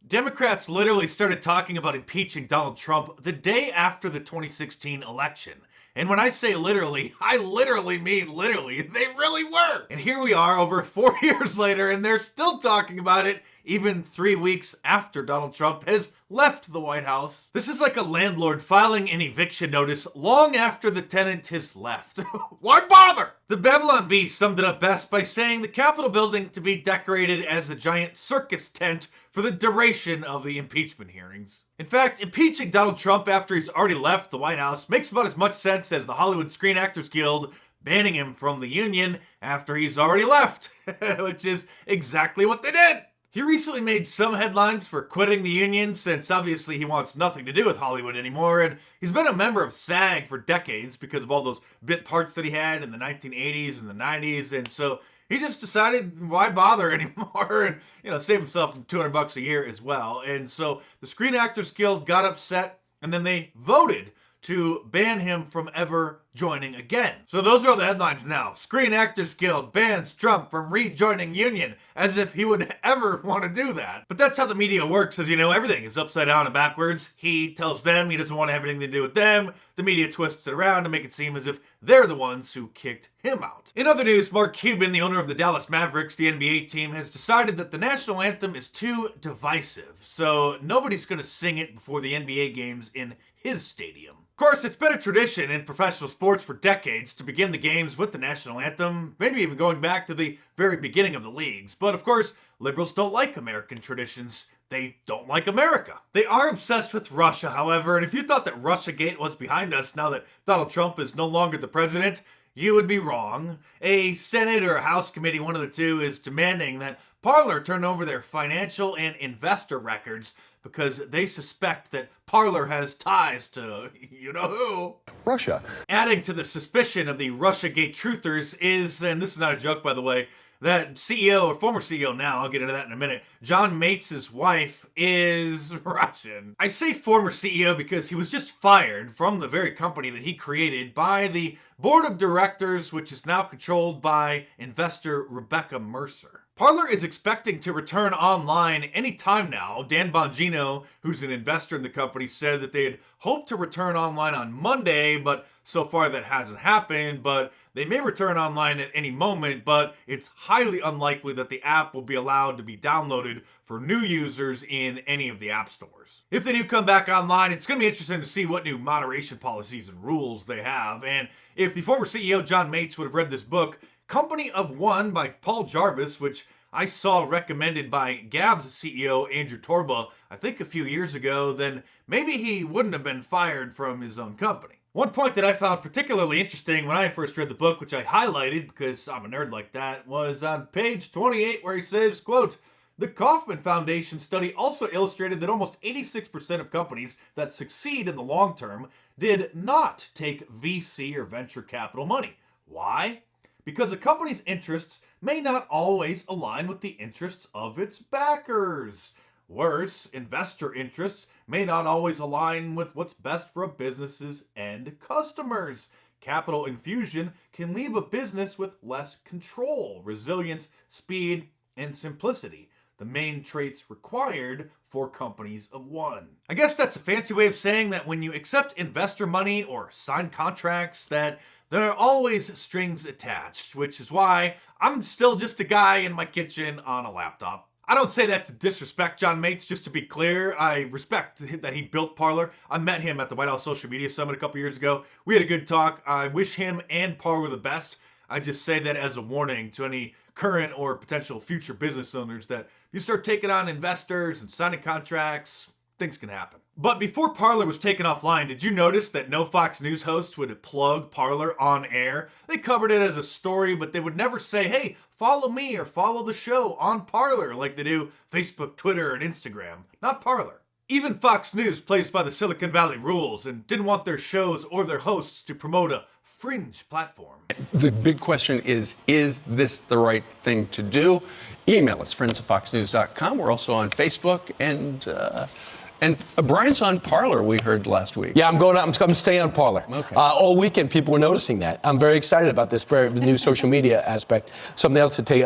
Democrats literally started talking about impeaching Donald Trump the day after the 2016 election. And when I say literally, I literally mean literally. They really were. And here we are over 4 years later, and they're still talking about it even 3 weeks after Donald Trump has left the White House. This is like a landlord filing an eviction notice long after the tenant has left. Why bother? The Babylon Bee summed it up best by saying the Capitol building to be decorated as a giant circus tent for the duration of the impeachment hearings. In fact, impeaching Donald Trump after he's already left the White House makes about as much sense as the Hollywood Screen Actors Guild banning him from the union after he's already left, which is exactly what they did. He recently made some headlines for quitting the union since obviously he wants nothing to do with Hollywood anymore, and he's been a member of SAG for decades because of all those bit parts that he had in the 1980s and the 90s, and so he just decided why bother anymore and, save himself $200 a year as well. And so the Screen Actors Guild got upset and then they voted to ban him from ever joining again. So those are all the headlines now. Screen Actors Guild bans Trump from rejoining union, as if he would ever want to do that. But that's how the media works, as you know, everything is upside down and backwards. He tells them he doesn't want to have anything to do with them. The media twists it around to make it seem as if they're the ones who kicked him out. In other news, Mark Cuban, the owner of the Dallas Mavericks, the NBA team, has decided that the national anthem is too divisive, so nobody's going to sing it before the NBA games in his stadium. Of course, it's been a tradition in professional sports for decades to begin the games with the national anthem, maybe even going back to the very beginning of the leagues. But of course, liberals don't like American traditions. They don't like America. They are obsessed with Russia, however, and if you thought that Russiagate was behind us now that Donald Trump is no longer the president, you would be wrong. A Senate or a House committee, one of the two, is demanding that Parler turn over their financial and investor records because they suspect that Parler has ties to you-know-who. Russia. Adding to the suspicion of the Russiagate truthers is, and this is not a joke by the way, that CEO, or former CEO now, I'll get into that in a minute, John Mates' wife is Russian. I say former CEO because he was just fired from the very company that he created by the board of directors, which is now controlled by investor Rebecca Mercer. Parler is expecting to return online any time now. Dan Bongino, who's an investor in the company, said that they had hoped to return online on Monday, but so far that hasn't happened. But they may return online at any moment, but it's highly unlikely that the app will be allowed to be downloaded for new users in any of the app stores. If they do come back online, it's going to be interesting to see what new moderation policies and rules they have. And if the former CEO, John Mates, would have read this book, Company of One by Paul Jarvis, which I saw recommended by Gab's CEO, Andrew Torba, I think a few years ago, then maybe he wouldn't have been fired from his own company. One point that I found particularly interesting when I first read the book, which I highlighted because I'm a nerd like that, was on page 28 where he says, quote, "The Kauffman Foundation study also illustrated that almost 86% of companies that succeed in the long term did not take VC or venture capital money. Why? Because a company's interests may not always align with the interests of its backers. Worse, investor interests may not always align with what's best for a business's end customers. Capital infusion can leave a business with less control, resilience, speed, and simplicity, the main traits required for companies of one." I guess that's a fancy way of saying that when you accept investor money or sign contracts, that there are always strings attached, which is why I'm still just a guy in my kitchen on a laptop. I don't say that to disrespect John Mates, just to be clear. I respect that he built Parler. I met him at the White House Social Media Summit a couple years ago. We had a good talk. I wish him and Parler the best. I just say that as a warning to any current or potential future business owners that if you start taking on investors and signing contracts, things can happen. But before Parler was taken offline, did you notice that no Fox News host would plug Parler on air? They covered it as a story, but they would never say, hey, follow me or follow the show on Parler like they do Facebook, Twitter, and Instagram. Not Parler. Even Fox News plays by the Silicon Valley rules and didn't want their shows or their hosts to promote a fringe platform. The big question is this the right thing to do? Email us, friends@foxnews.com. We're also on Facebook, and Brian's on Parler, we heard last week. Yeah, I'm going to stay on Parler. Okay. All weekend, people were noticing that. I'm very excited about this new social media aspect. Something else to take,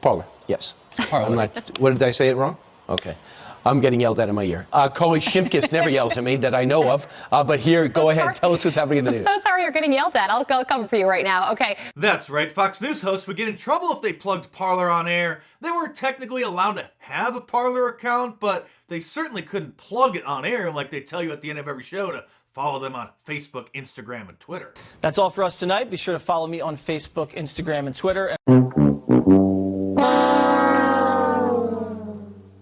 Parler, yes. Parler. What did I say it wrong? Okay. I'm getting yelled at in my ear. Chloe Shimkus never yells at me that I know of. But here, go ahead. Tell us what's happening in the news. I'm so sorry you're getting yelled at. I'll cover for you right now. Okay. That's right, Fox News hosts would get in trouble if they plugged Parler on air. They were technically allowed to have a Parler account, but they certainly couldn't plug it on air like they tell you at the end of every show to follow them on Facebook, Instagram, and Twitter. That's all for us tonight. Be sure to follow me on Facebook, Instagram, and Twitter.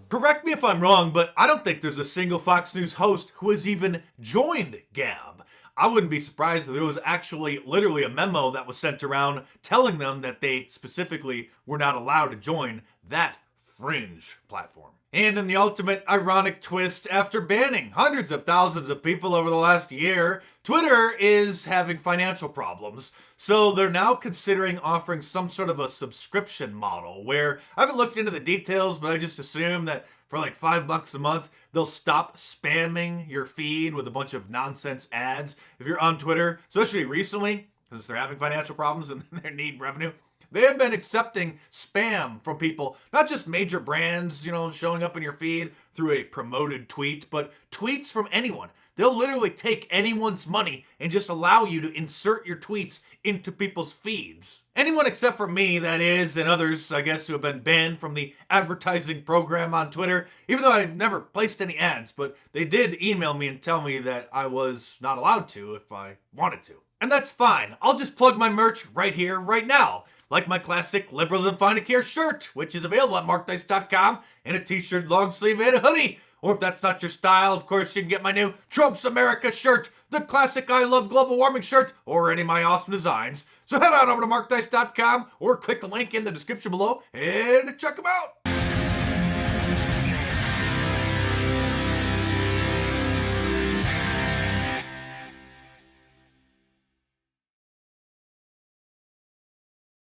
Correct me if I'm wrong, but I don't think there's a single Fox News host who has even joined Gab. I wouldn't be surprised if there was actually literally a memo that was sent around telling them that they specifically were not allowed to join that fringe platform. And in the ultimate ironic twist, after banning hundreds of thousands of people over the last year, Twitter is having financial problems. So they're now considering offering some sort of a subscription model where I haven't looked into the details, but I just assume that for like $5 a month, they'll stop spamming your feed with a bunch of nonsense ads. If you're on Twitter, especially recently, since they're having financial problems and they need revenue, they have been accepting spam from people, not just major brands, showing up in your feed through a promoted tweet, but tweets from anyone. They'll literally take anyone's money and just allow you to insert your tweets into people's feeds. Anyone except for me, that is, and others, I guess, who have been banned from the advertising program on Twitter, even though I've never placed any ads, but they did email me and tell me that I was not allowed to if I wanted to. And that's fine. I'll just plug my merch right here, right now. Like my classic Liberalism Find a Care shirt, which is available at markdice.com, and a t-shirt, long sleeve, and a hoodie. Or if that's not your style, of course, you can get my new Trump's America shirt, the classic I Love Global Warming shirt, or any of my awesome designs. So head on over to markdice.com or click the link in the description below and check them out.